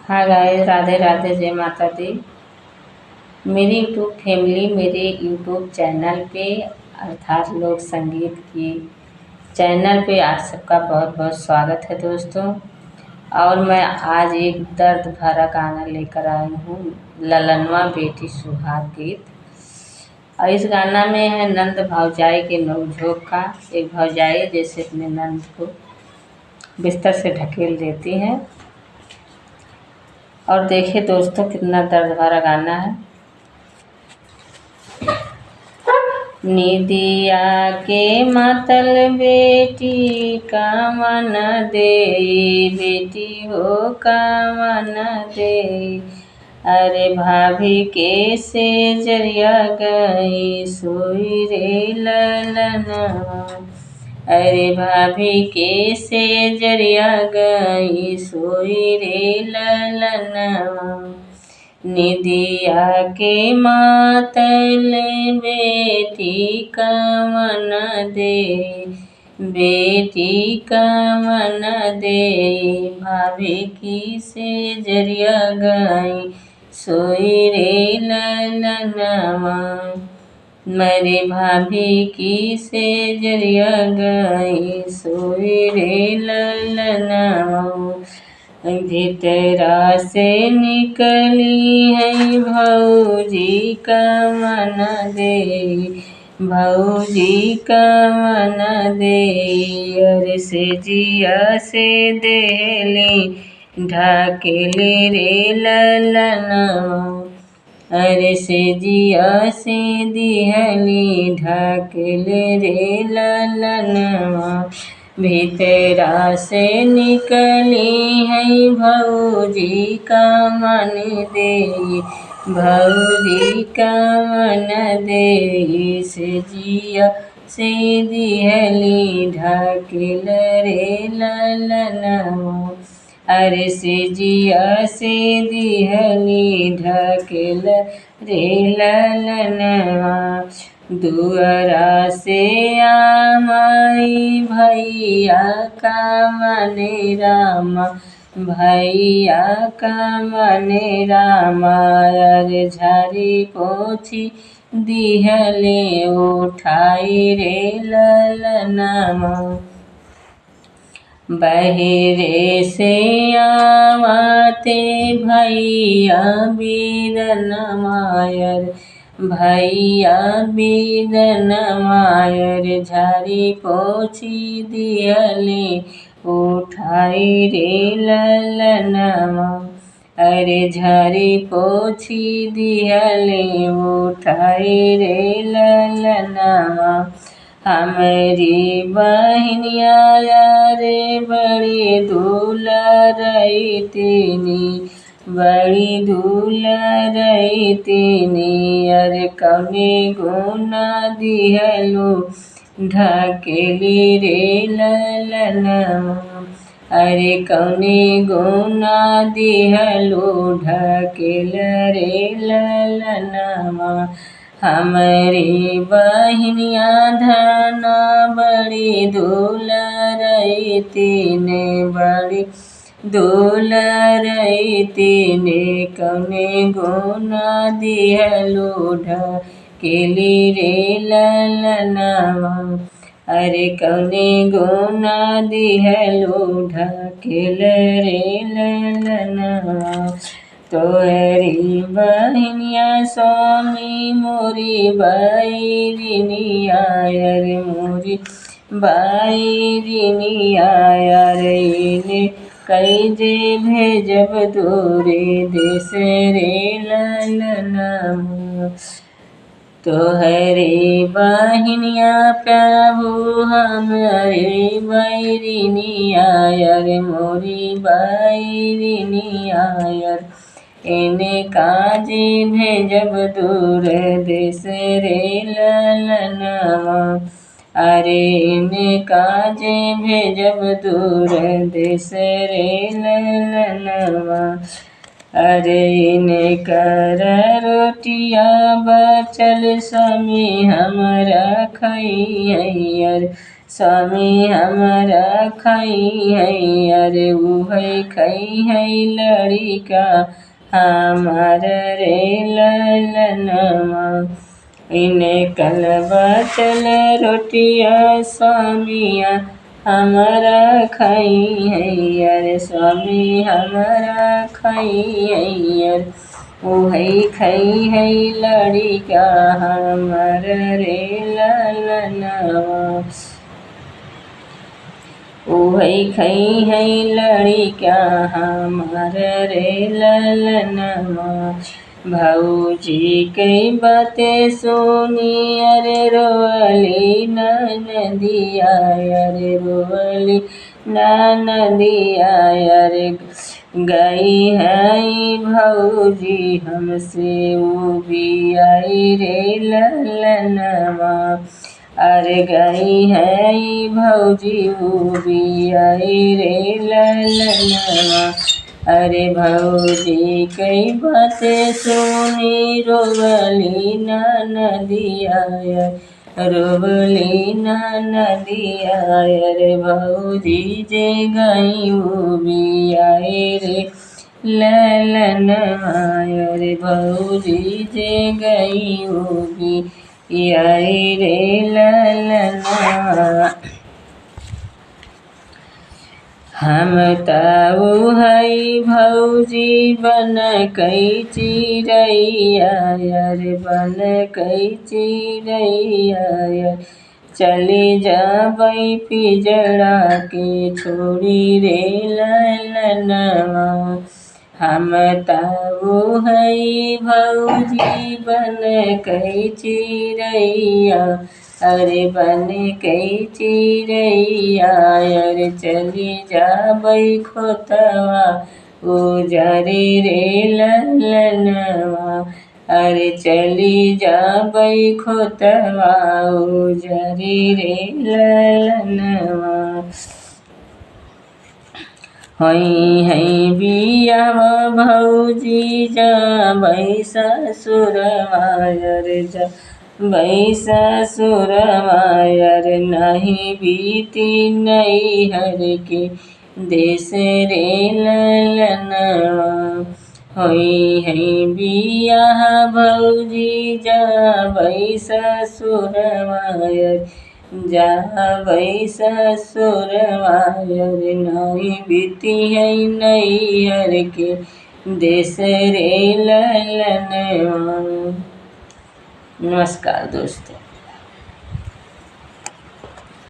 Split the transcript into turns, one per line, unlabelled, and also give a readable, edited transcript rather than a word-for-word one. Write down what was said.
हाँ गाइस, राधे राधे, जय माता दी। मेरी यूट्यूब फैमिली, मेरे यूट्यूब चैनल पे अर्थात लोक संगीत की चैनल पे आप सबका बहुत बहुत स्वागत है दोस्तों। और मैं आज एक दर्द भरा गाना लेकर आई हूँ, ललनवा बेटी सुहाग गीत। और इस गाना में है नंद भौजाई के नोकझोंक का। एक भौजाई जैसे अपने नंद को बिस्तर से ढकेल देती हैं। और देखिए दोस्तों, कितना दर्द भरा गाना है। निदिया के मातल बेटी का मन दे, बेटी हो का मन दे। अरे भाभी के से जरिया गई सोई रे ललनवा। अरे भाभी के से जरिया गई सोई रे ललनवा। निदिया के मातल बेटी का मन दे, बेटी का मन दे। भाभी की से जरिया गई सोई रे ललनवा। मेरे भाभी की से जरिया गई सोई रे ललनवा। भीतरा से निकली है भौजी का मन दे, भौजी का मन दे। अरे से जिया से देली ढाकेली रे ललनवा। अरे से जिया से दिहली ढाकेली रे ललनवा। भीतरा से निकली है भौजी का मन दे, भौजी का मन दे। से जिया से दिहली ढाकेल रे ललनवा। अरे से जिया से दिहली ढाकेल रे ललनवा। दुअरा से आमाई भैया का मने रामा, भैया का मने रामा। अरे झाड़ी पोछी दिहले उठाई रे ललनवा। बहेरे से आवाते भैया बीरन मायर, भैया बीरन मायर। झाड़ी पोछी दिहले उठाई रे ललनवा। अरे झाड़ी पोछी दिहले उठाई रे ललनवा। हमारी बहनिया रे बड़ी दुलारई तेनी, बड़ी दुलारई तेनी। अरे कौने गुना दिहलो ढकेली रे ललनवा। अरे कौने गुना दिहलो ढकेल रे ललनवा। हमारी बहनिया धना बड़ी दुलारई तेने, बड़ी दुलारई तेने। कौने गुना दिहलो ढकेली रे ललनवा। अरे कौने गुना दिहलो ढकेल रे ललनवा। तोहरी बहनिया स्वामी मोरी बैरिनिया, रे मोरी बैरिनिया। रे इने कैजे भेजब दूरे देश रे ललनवा। तोहरे बहनिया प्रभु हमारे बैरिनिया, रे मोरी बैरिनिया। इने काजे भेजब दूर देश रे ललनवा। अरे इने काजे भेजब दूर देश रे ललनवा। अरे इने कर रोटिया बचल स्वामी हमरा खइयर, स्वामी हमारा खाई है, अरे उहै खाई है लड़िका हमार रे ललनवा। इन्हें कलवा चल रोटिया स्वामिया हमारा खाई है, अरे स्वामी हमारा खाई है, अरे उहै खाई है लड़िका हमार रे ललनवा। उहै खाई है लड़िका हमार रे ललनवा। भौजी कई बातें सुनी, अरे रोअली ननदिया, अरे रोअली ननदिया, अरे गई है भौजी हमसे भी आई रे ललनवा। अरे गई है भौजी भी आई रे ललनवा। अरे भौजी कई बातें सुनी, रोवली ननदिया, रोवली ननदिया, अरे भौजी जे गई भी आई रे ललनवा। अरे भौजी जे गई भी आई रे ललनवा। हम ताऊ हई भौजी बन कई चिड़ैया, अरे बन कई चिड़ैया, चली जाबई पिजड़ा के छोड़ी रे ललनवा। हम ताऊ हई भौजी बन कई चिड़ैया, अरे बन कई चिड़ैया, अरे चली जाबई खोतवा उजरी रे ललनवा। अरे चली जाबई खोतवा उजरी रे ललनवा। हई हई बियावा भौजी जाबई ससुरवा, अरे जाबई ससुरवा, अरे नहीं बीती नैहर के देश रे ललनवा। हई हई बियाह भौजी जाबई ससुरवा, जाबई ससुरवा, अरे नहीं बीती है नैहर के देश रे ललनवा। नमस्कार दोस्तों।